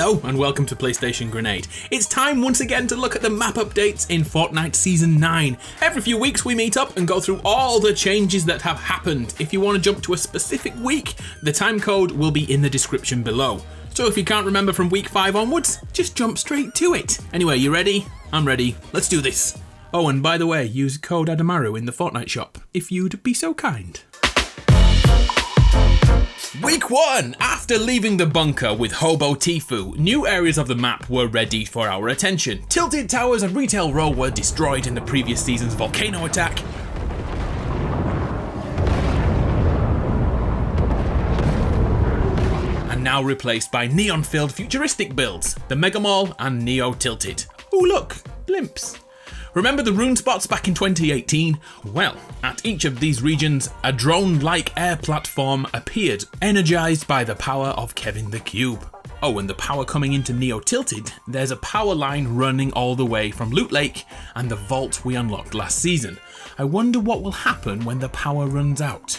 Hello and welcome to PlayStation Grenade. It's time once again to look at the map updates in Fortnite Season 9. Every few weeks we meet up and go through all the changes that have happened. If you want to jump to a specific week, the time code will be in the description below. So if you can't remember from week 5 onwards, just jump straight to it. Anyway, you ready? I'm ready. Let's do this. Oh, and by the way, use code Adamaru in the Fortnite shop, if you'd be so kind. Week 1! After leaving the bunker with Hobo Tifu, new areas of the map were ready for our attention. Tilted Towers and Retail Row were destroyed in the previous season's volcano attack. And now replaced by neon-filled futuristic builds, the Mega Mall and Neo Tilted. Ooh look, blimps. Remember the rune spots back in 2018? Well, at each of these regions, a drone-like air platform appeared, energized by the power of Kevin the Cube. Oh, and the power coming into Neo Tilted, there's a power line running all the way from Loot Lake and the vault we unlocked last season. I wonder what will happen when the power runs out.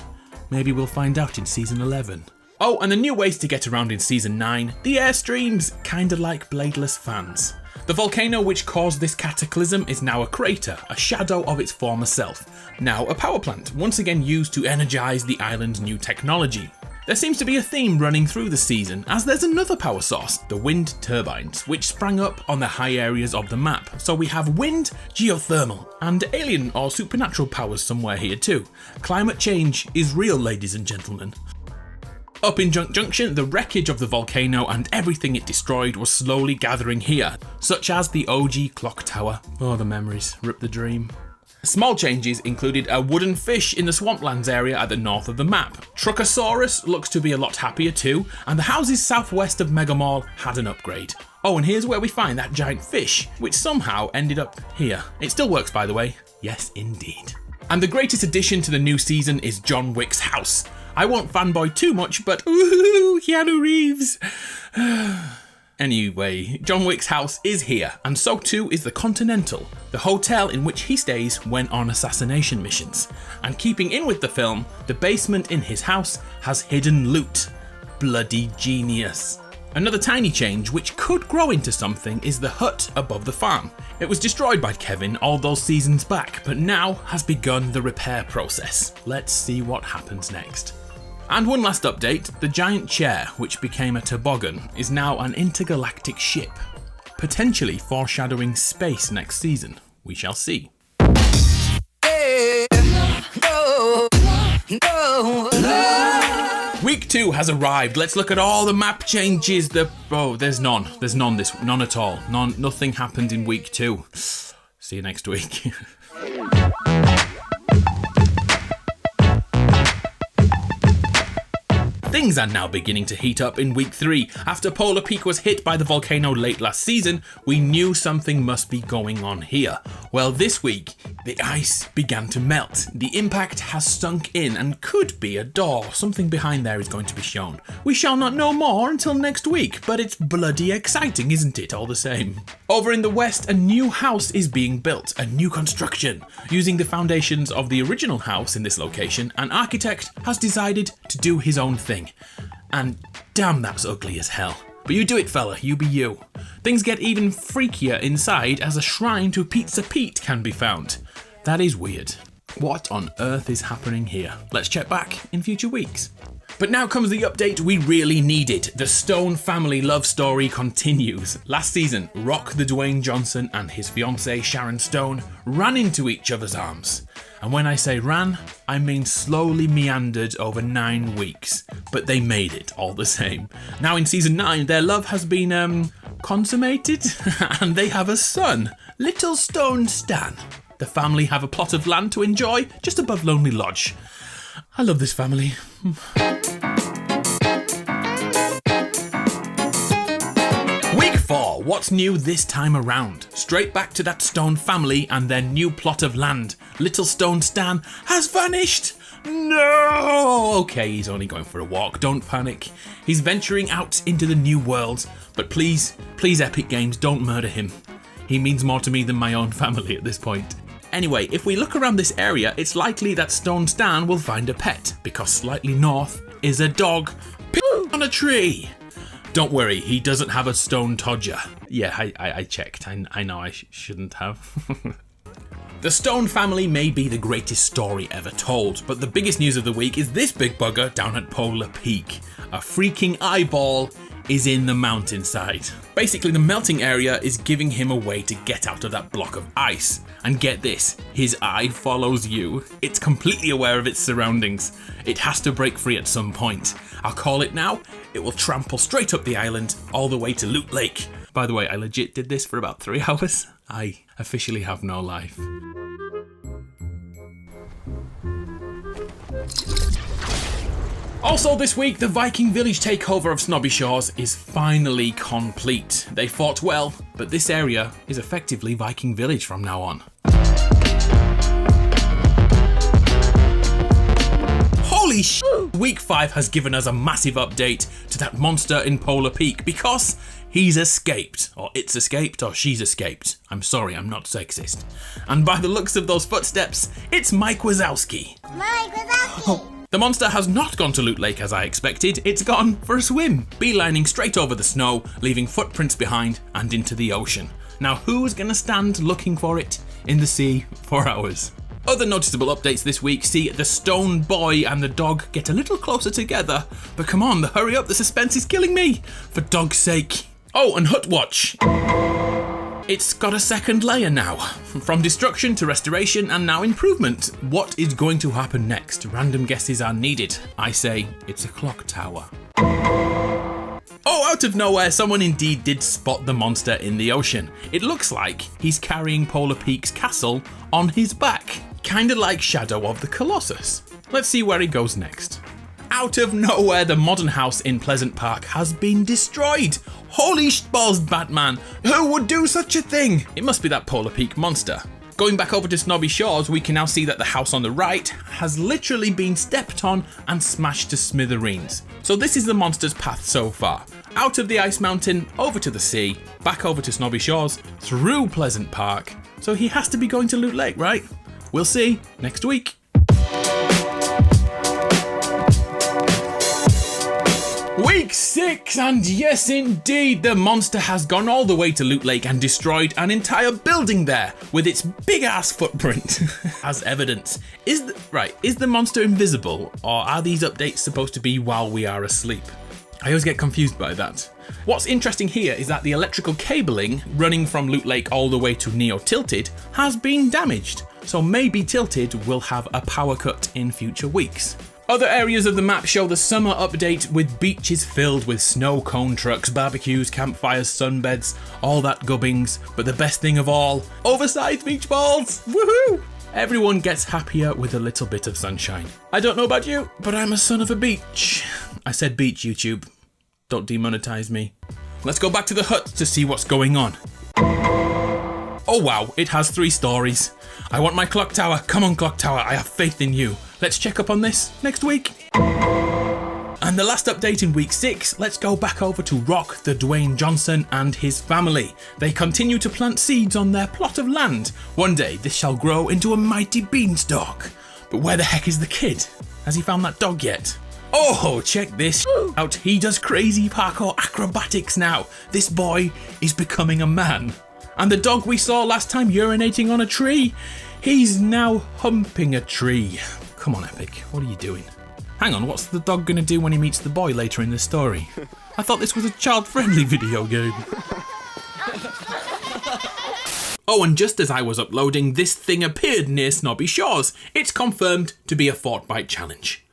Maybe we'll find out in Season 11. Oh, and the new ways to get around in Season 9, the airstreams, kinda like bladeless fans. The volcano which caused this cataclysm is now a crater, a shadow of its former self. Now a power plant, once again used to energize the island's new technology. There seems to be a theme running through the season, as there's another power source, the wind turbines, which sprang up on the high areas of the map. So we have wind, geothermal, and alien or supernatural powers somewhere here too. Climate change is real, ladies and gentlemen. Up in Junk Junction, the wreckage of the volcano and everything it destroyed was slowly gathering here, such as the OG clock tower. Oh, the memories, rip the dream. Small changes included a wooden fish in the swamplands area at the north of the map. Truckosaurus looks to be a lot happier too, and the houses southwest of Mega Mall had an upgrade. Oh, and here's where we find that giant fish, which somehow ended up here. It still works, by the way. Yes, indeed. And the greatest addition to the new season is John Wick's house. I won't fanboy too much, but ooh, Keanu Reeves. Anyway, John Wick's house is here, and so too is the Continental, the hotel in which he stays when on assassination missions. And keeping in with the film, the basement in his house has hidden loot. Bloody genius. Another tiny change, which could grow into something, is the hut above the farm. It was destroyed by Kevin all those seasons back, but now has begun the repair process. Let's see what happens next. And one last update, the giant chair, which became a toboggan, is now an intergalactic ship, potentially foreshadowing space next season. We shall see. Week 2 has arrived. Let's look at all the map changes. There's none. There's none at all. Nothing happened in week 2. See you next week. Things are now beginning to heat up in week 3. After Polar Peak was hit by the volcano late last season, we knew something must be going on here. Well, this week, the ice began to melt. The impact has sunk in and could be a door. Something behind there is going to be shown. We shall not know more until next week, but it's bloody exciting, isn't it, all the same? Over in the west, a new house is being built, a new construction. Using the foundations of the original house in this location, an architect has decided to do his own thing. And damn, that's ugly as hell. But you do it, fella, you be you. Things get even freakier inside as a shrine to Pizza Pete can be found. That is weird. What on earth is happening here? Let's check back in future weeks. But now comes the update we really needed. The Stone family love story continues. Last season, Rock the Dwayne Johnson and his fiancée Sharon Stone ran into each other's arms. And when I say ran, I mean slowly meandered over 9 weeks. But they made it all the same. Now in season 9, their love has been, consummated, and they have a son, Little Stone Stan. The family have a plot of land to enjoy just above Lonely Lodge. I love this family. Week 4, what's new this time around? Straight back to that Stone family and their new plot of land. Little Stone Stan has vanished! No! Okay, he's only going for a walk, don't panic. He's venturing out into the new world, but please Epic Games, don't murder him. He means more to me than my own family at this point. Anyway, if we look around this area, it's likely that Stone Stan will find a pet, because slightly north is a dog on a tree. Don't worry, he doesn't have a stone todger. Yeah, I checked. I know I shouldn't have. The Stone family may be the greatest story ever told, but the biggest news of the week is this big bugger down at Polar Peak. A freaking eyeball is in the mountainside. Basically, the melting area is giving him a way to get out of that block of ice. And get this, his eye follows you. It's completely aware of its surroundings. It has to break free at some point. I'll call it now. It will trample straight up the island, all the way to Loot Lake. By the way, I legit did this for about 3 hours. I officially have no life. Also this week, the Viking village takeover of Snobby Shores is finally complete. They fought well, but this area is effectively Viking village from now on. Holy sh**! Week 5 has given us a massive update to that monster in Polar Peak because he's escaped, or it's escaped, or she's escaped. I'm sorry, I'm not sexist. And by the looks of those footsteps, it's Mike Wazowski. Mike Wazowski! The monster has not gone to Loot Lake as I expected, it's gone for a swim, beelining straight over the snow, leaving footprints behind and into the ocean. Now who's gonna stand looking for it in the sea for hours? Other noticeable updates this week see the stone boy and the dog get a little closer together, but come on, hurry up, the suspense is killing me, for dog's sake. Oh, and Hut Watch. It's got a second layer now. From destruction to restoration and now improvement. What is going to happen next? Random guesses are needed. I say it's a clock tower. Oh, out of nowhere, someone indeed did spot the monster in the ocean. It looks like he's carrying Polar Peak's castle on his back. Kinda like Shadow of the Colossus. Let's see where he goes next. Out of nowhere, the modern house in Pleasant Park has been destroyed. Holy balls, Batman. Who would do such a thing? It must be that Polar Peak monster. Going back over to Snobby Shores, we can now see that the house on the right has literally been stepped on and smashed to smithereens. So this is the monster's path so far. Out of the ice mountain, over to the sea, back over to Snobby Shores, through Pleasant Park. So he has to be going to Loot Lake, right? We'll see next week. Week 6, and yes indeed, the monster has gone all the way to Loot Lake and destroyed an entire building there with its big ass footprint as evidence. Is the monster invisible, or are these updates supposed to be while we are asleep? I always get confused by that. What's interesting here is that the electrical cabling running from Loot Lake all the way to Neo Tilted has been damaged, so maybe Tilted will have a power cut in future weeks. Other areas of the map show the summer update with beaches filled with snow cone trucks, barbecues, campfires, sunbeds, all that gubbings. But the best thing of all, oversized beach balls! Woohoo! Everyone gets happier with a little bit of sunshine. I don't know about you, but I'm a son of a beach. I said beach, YouTube. Don't demonetize me. Let's go back to the hut to see what's going on. Oh wow, it has 3 stories. I want my clock tower. Come on, clock tower, I have faith in you. Let's check up on this next week. And the last update in week 6, let's go back over to Rock the Dwayne Johnson and his family. They continue to plant seeds on their plot of land. One day this shall grow into a mighty beanstalk. But where the heck is the kid? Has he found that dog yet? Oh, check this out. He does crazy parkour acrobatics now. This boy is becoming a man. And the dog we saw last time urinating on a tree, he's now humping a tree. Come on, Epic, what are you doing? Hang on, what's the dog gonna do when he meets the boy later in the story? I thought this was a child-friendly video game. Oh, and just as I was uploading, this thing appeared near Snobby Shores. It's confirmed to be a Fortnite challenge.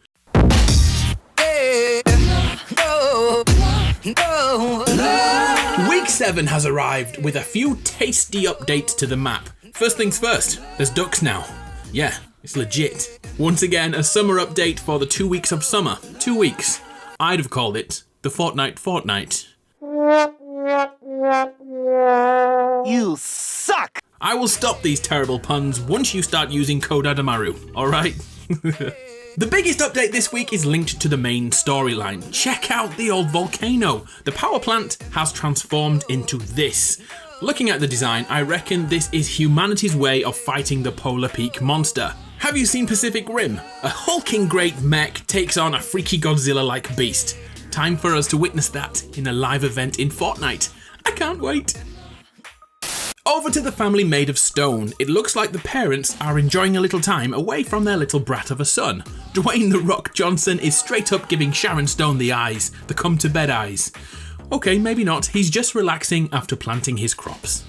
Week 7 has arrived with a few tasty updates to the map. First things first, there's ducks now. Yeah, it's legit. Once again, a summer update for the 2 weeks of summer. 2 weeks. I'd have called it the Fortnite Fortnite. You suck! I will stop these terrible puns once you start using Code Adamaru, alright? The biggest update this week is linked to the main storyline. Check out the old volcano. The power plant has transformed into this. Looking at the design, I reckon this is humanity's way of fighting the Polar Peak monster. Have you seen Pacific Rim? A hulking great mech takes on a freaky Godzilla-like beast. Time for us to witness that in a live event in Fortnite. I can't wait. Over to the family made of stone. It looks like the parents are enjoying a little time away from their little brat of a son. Dwayne "The Rock" Johnson is straight up giving Sharon Stone the eyes, the come to bed eyes. Okay, maybe not. He's just relaxing after planting his crops.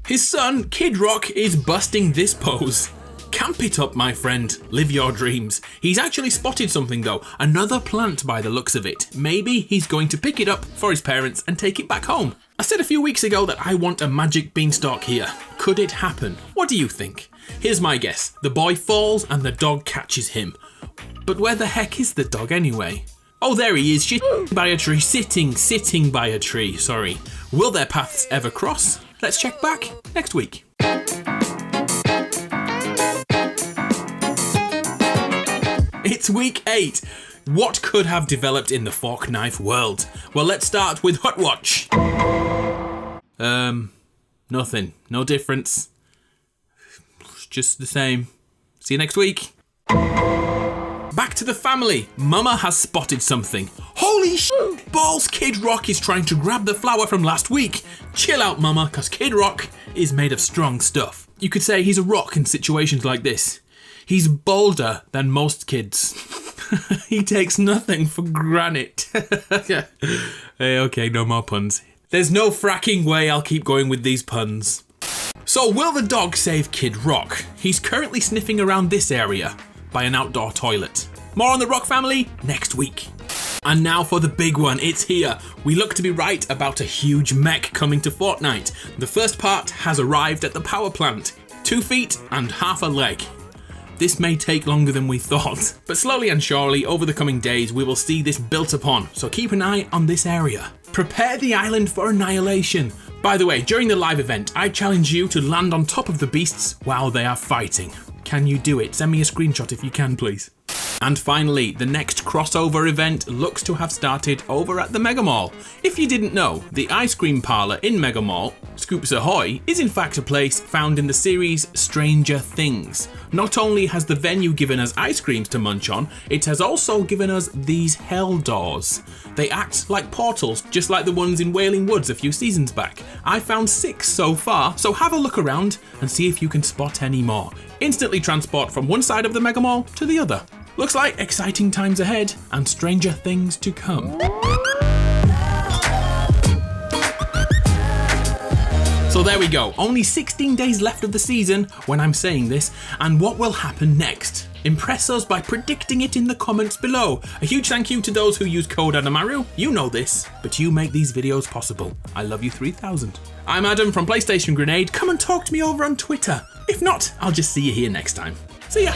His son, Kid Rock, is busting this pose. Camp it up, my friend. Live your dreams. He's actually spotted something though. Another plant by the looks of it. Maybe he's going to pick it up for his parents and take it back home. I said a few weeks ago that I want a magic beanstalk here. Could it happen? What do you think? Here's my guess. The boy falls and the dog catches him. But where the heck is the dog anyway? Oh, there he is, by a tree, sitting by a tree, sorry. Will their paths ever cross? Let's check back next week. It's week 8. What could have developed in the fork knife world? Well, let's start with Hut Watch. Nothing. No difference. Just the same. See you next week. Back to the family. Mama has spotted something. Holy shit! Balls, Kid Rock is trying to grab the flower from last week. Chill out, Mama, cause Kid Rock is made of strong stuff. You could say he's a rock in situations like this. He's bolder than most kids. He takes nothing for granite. Hey, okay, no more puns. There's no fracking way I'll keep going with these puns. So will the dog save Kid Rock? He's currently sniffing around this area by an outdoor toilet. More on the Rock family next week. And now for the big one, it's here. We look to be right about a huge mech coming to Fortnite. The first part has arrived at the power plant. 2 feet and half a leg. This may take longer than we thought, but slowly and surely over the coming days we will see this built upon, so keep an eye on this area. Prepare the island for annihilation. By the way, during the live event, I challenge you to land on top of the beasts while they are fighting. Can you do it? Send me a screenshot if you can, please. And finally, the next crossover event looks to have started over at the Mega Mall. If you didn't know, the ice cream parlour in Mega Mall, Scoops Ahoy, is in fact a place found in the series Stranger Things. Not only has the venue given us ice creams to munch on, it has also given us these hell doors. They act like portals, just like the ones in Wailing Woods a few seasons back. I found 6 so far, so have a look around and see if you can spot any more. Instantly transport from one side of the Mega Mall to the other. Looks like exciting times ahead and stranger things to come. So there we go, only 16 days left of the season when I'm saying this, and what will happen next? Impress us by predicting it in the comments below. A huge thank you to those who use code Adamaru. You know this, but you make these videos possible. I love you 3000. I'm Adam from PlayStation Grenade. Come and talk to me over on Twitter. If not, I'll just see you here next time. See ya!